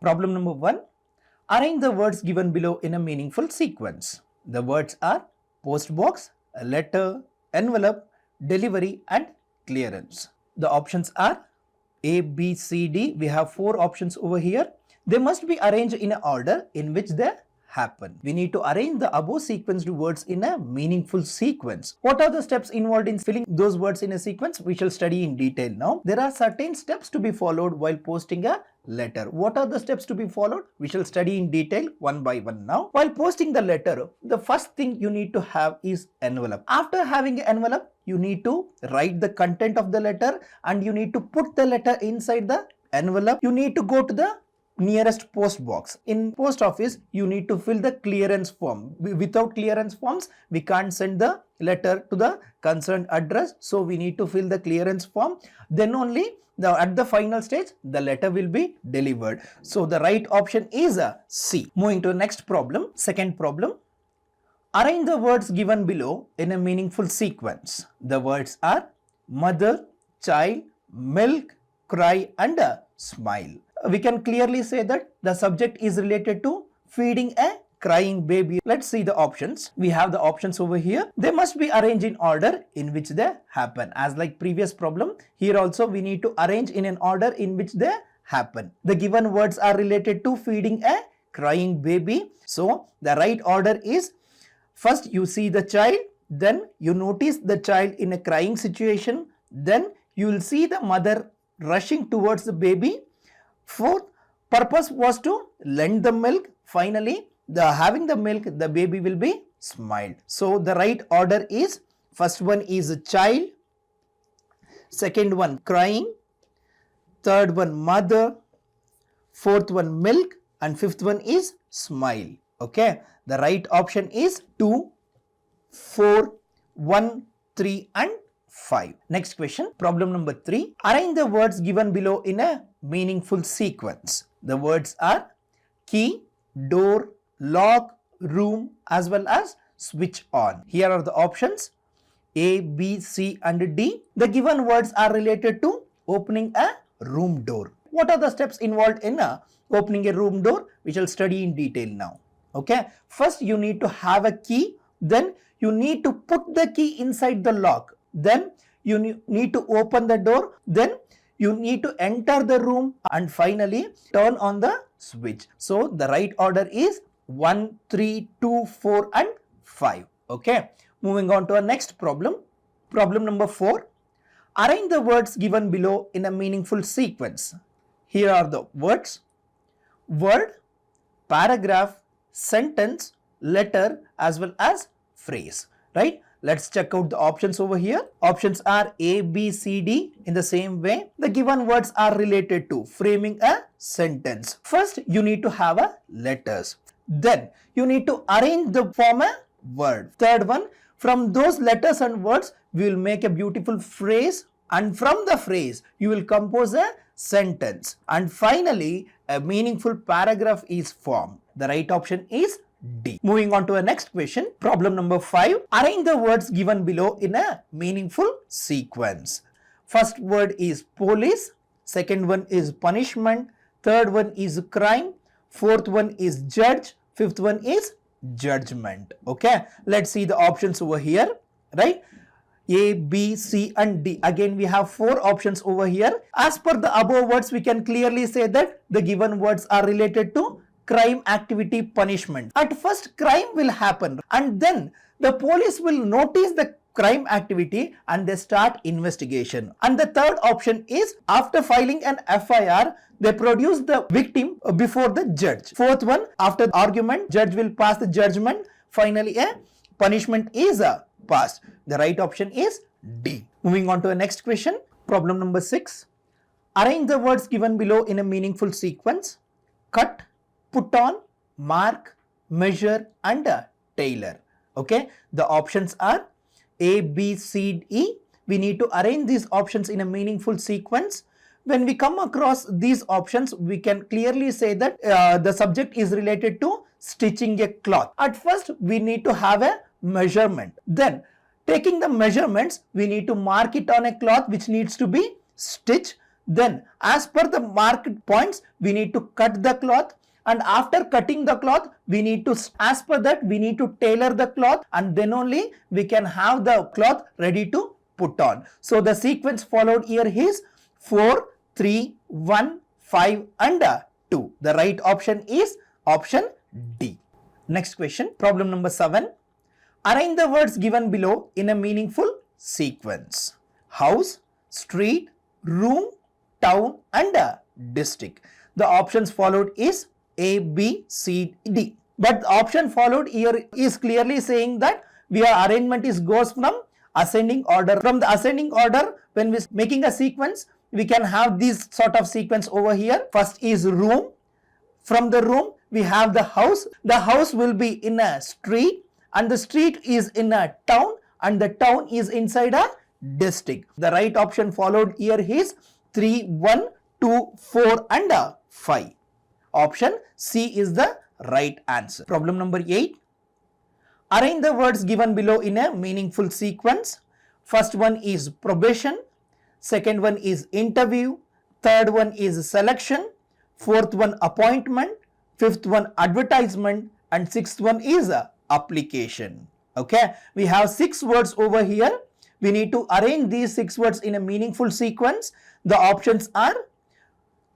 Problem number 1. Arrange the words given below in a meaningful sequence. The words are postbox, letter, envelope, delivery and clearance. The options are A, B, C, D. We have 4 options over here. They must be arranged in an order in which they happen. We need to arrange the above sequenced words in a meaningful sequence. What are the steps involved in filling those words in a sequence? We shall study in detail now. There are certain steps to be followed while posting a letter. What are the steps to be followed? We shall study in detail one by one now. While posting the letter, the first thing you need to have is envelope. After having an envelope, you need to write the content of the letter and you need to put the letter inside the envelope. You need to go to the nearest post box. In post office, you need to fill the clearance form. Without clearance forms, we can't send the letter to the concerned address. So we need to fill the clearance form. Then only at the final stage, the letter will be delivered. So the right option is a C. Moving to the next problem. Second problem. Arrange the words given below in a meaningful sequence. The words are mother, child, milk, cry and smile. We can clearly say that the subject is related to feeding a crying baby. Let's see the options. We have the options over here. They must be arranged in order in which they happen. As like previous problem, here also we need to arrange in an order in which they happen. The given words are related to feeding a crying baby. So the right order is, first you see the child, then you notice the child in a crying situation, then you will see the mother rushing towards the baby. Fourth, purpose was to lend the milk. Finally, having the milk, the baby will be smiled. So the right order is, first one is a child, second one crying, third one mother, fourth one milk and fifth one is smile. Okay, the right option is 2, 4, 1, 3 and 5. Next question, problem number 3. Arrange the words given below in a meaningful sequence. The words are key, door, lock, room as well as switch on. Here are the options A, B, C and D. The given words are related to opening a room door. What are the steps involved in opening a room door? We shall study in detail now. Okay, first you need to have a key, then you need to put the key inside the lock, then you need to open the door, then you need to enter the room and finally turn on the switch. So the right order is 1, 3, 2, 4 and 5. Okay, moving on to our next problem. Problem number 4. Arrange the words given below in a meaningful sequence. Here are the words: word, paragraph, sentence, letter as well as phrase. Right? Let's check out the options over here. Options are A, B, C, D. In the same way, the given words are related to framing a sentence. First, you need to have a letters. Then, you need to arrange the form a word. Third one, from those letters and words, we will make a beautiful phrase. And from the phrase, you will compose a sentence. And finally, a meaningful paragraph is formed. The right option is D. Moving on to a next question. Problem number 5. Arrange the words given below in a meaningful sequence. First word is police. Second one is punishment. Third one is crime. Fourth one is judge. Fifth one is judgment. Okay. Let's see the options over here. Right. A, B, C and D. Again, we have 4 options over here. As per the above words, we can clearly say that the given words are related to crime, activity, punishment. At first, crime will happen and then the police will notice the crime activity and they start investigation. And the third option is, after filing an FIR, they produce the victim before the judge. Fourth one, after the argument, judge will pass the judgment. Finally, a punishment is passed. The right option is D. Moving on to the next question. Problem number 6. Arrange the words given below in a meaningful sequence. Cut, put on, mark, measure and tailor. Okay, the options are A, B, C, E. We need to arrange these options in a meaningful sequence. When we come across these options, we can clearly say that the subject is related to stitching a cloth. At first, we need to have a measurement. Then, taking the measurements, we need to mark it on a cloth which needs to be stitched. Then as per the marked points, we need to cut the cloth, and after cutting the cloth, we need to, as per that, we need to tailor the cloth, and then only we can have the cloth ready to put on. So the sequence followed here is 4, 3, 1, 5 and 2. The right option is option D. Next question, problem number 7. Arrange the words given below in a meaningful sequence. House, street, room, town and district. The options followed is A, B, C, D. But the option followed here is clearly saying that our arrangement goes from ascending order. From the ascending order, when we are making a sequence, we can have this sort of sequence over here. First is room. From the room, we have the house. The house will be in a street, and the street is in a town, and the town is inside a district. The right option followed here is 3, 1, 2, 4 and 5. Option C is the right answer. Problem number 8. Arrange the words given below in a meaningful sequence. First one is probation. Second one is interview. Third one is selection. Fourth one appointment. Fifth one advertisement. And sixth one is application. Okay, we have 6 words over here. We need to arrange these 6 words in a meaningful sequence. The options are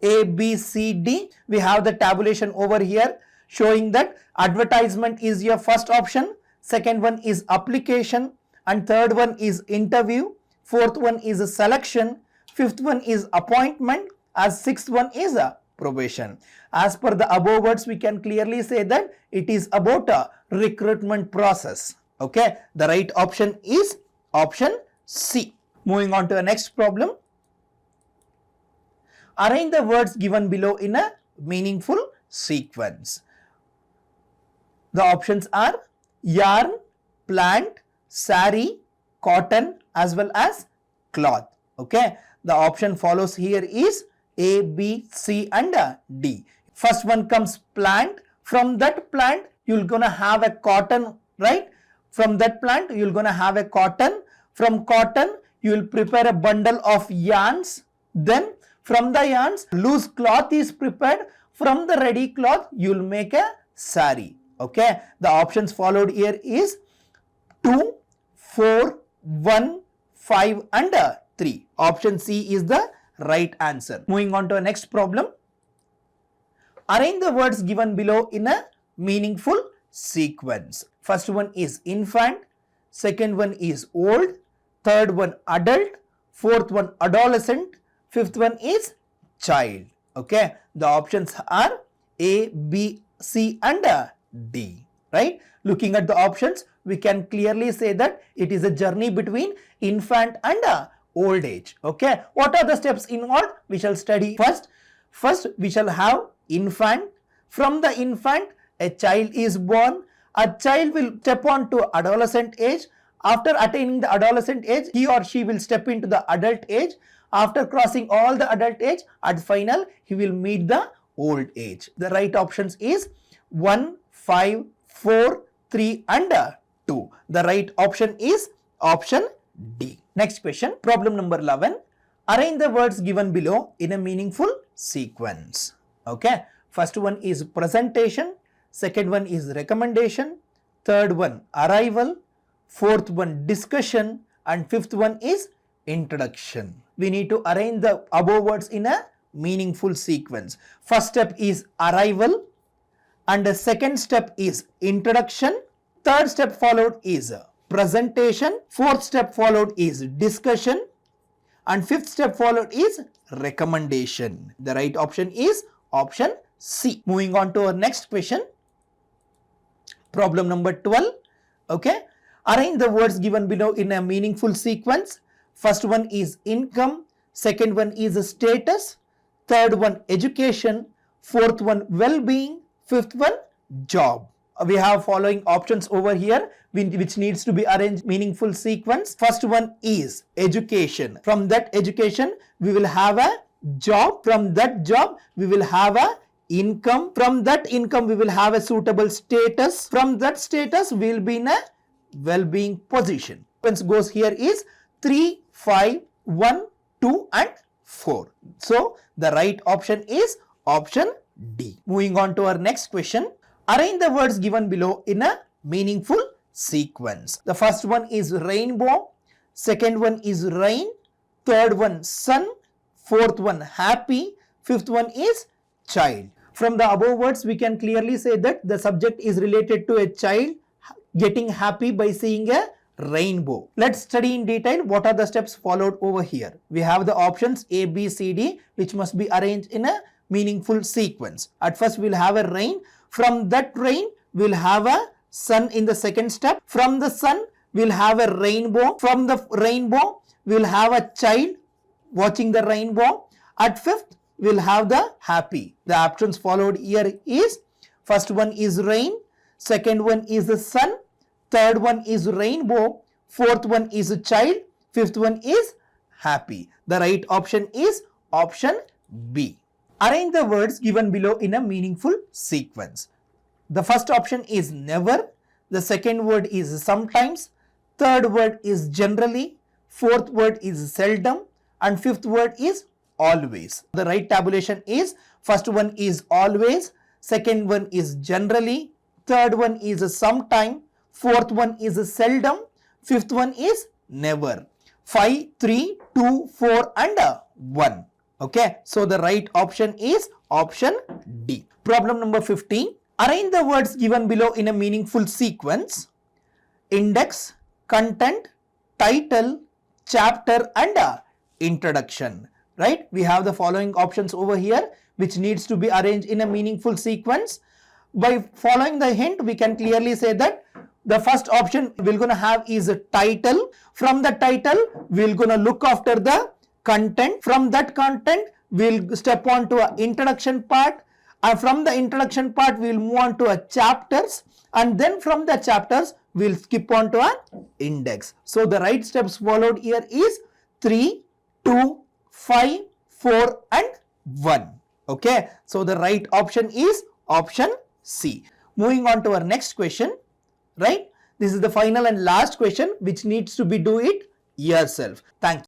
A, B, C, D. We have the tabulation over here showing that advertisement is your first option. Second one is application, and third one is interview. Fourth one is a selection. Fifth one is appointment, as sixth one is a probation. As per the above words, we can clearly say that it is about a recruitment process. Okay, the right option is option C. Moving on to the next problem. Arrange the words given below in a meaningful sequence. The options are yarn, plant, sari, cotton as well as cloth. Okay, the option follows here is A, B, C and D. First one comes plant. From that plant you're gonna have a cotton, right? From that plant you're gonna have a cotton. From cotton you will prepare a bundle of yarns. Then from the yarns loose cloth is prepared. From the ready cloth you will make a sari. Okay, the options followed here is 2, 4, 1, 5 and 3. Option C is the right answer. Moving on to the next problem. Arrange the words given below in a meaningful sequence. First one is infant. Second one is old. Third one adult. Fourth one adolescent. Fifth one is child. Okay, the options are A, B, C and D, right? Looking at the options, we can clearly say that it is a journey between infant and old age. Okay, what are the steps involved? We shall study first. First, we shall have infant. From the infant, a child is born. A child will step on to adolescent age. After attaining the adolescent age, he or she will step into the adult age. After crossing all the adult age, at final, he will meet the old age. The right options is 1, 5, 4, 3 and 2. The right option is option D. Next question, problem number 11. Arrange the words given below in a meaningful sequence. Okay, first one is presentation. Second one is recommendation. Third one arrival. Fourth one discussion. And fifth one is introduction. We need to arrange the above words in a meaningful sequence. First step is arrival, and the second step is introduction. Third step followed is presentation. Fourth step followed is discussion, and fifth step followed is recommendation. The right option is option C. Moving on to our next question. Problem number 12. Okay, arrange the words given below in a meaningful sequence. First one is income. Second one is status. Third one education. Fourth one well-being. Fifth one job. We have following options over here which needs to be arranged meaningful sequence. First one is education. From that education we will have a job. From that job we will have a income. From that income we will have a suitable status. From that status we will be in a well-being position. Sequence goes here is 3, 5, 1, 2 and 4. So the right option is option D. Moving on to our next question. Arrange the words given below in a meaningful sequence. The first one is rainbow, second one is rain, third one sun, fourth one happy, fifth one is child. From the above words, we can clearly say that the subject is related to a child getting happy by seeing a rainbow. Let's study in detail what are the steps followed over here. We have the options A, B, C, D, which must be arranged in a meaningful sequence. At first, we'll have a rain. From that rain, we'll have a sun in the second step. From the sun, we'll have a rainbow. From the rainbow, we'll have a child watching the rainbow. At fifth, we'll have the happy. The options followed here is, first one is rain, second one is the sun, third one is rainbow, fourth one is a child, fifth one is happy. The right option is option B. Arrange the words given below in a meaningful sequence. The first option is never, the second word is sometimes, third word is generally, fourth word is seldom, and fifth word is always. The right tabulation is, first one is always, second one is generally, third one is sometime, fourth one is seldom, fifth one is never. 5, 3, 2, 4 and 1. Okay, so the right option is option D. Problem number 15. Arrange the words given below in a meaningful sequence. Index, content, title, chapter and introduction. Right? We have the following options over here which needs to be arranged in a meaningful sequence. By following the hint, we can clearly say that the first option we're going to have is a title. From the title, we're going to look after the content. From that content, we'll step on to an introduction part. And from the introduction part, we'll move on to a chapters. And then from the chapters, we'll skip on to an index. So the right steps followed here is 3, 2, 5, 4 and 1. Okay. So the right option is option C. Moving on to our next question. Right. This is the final and last question which needs to be do it yourself. Thank you.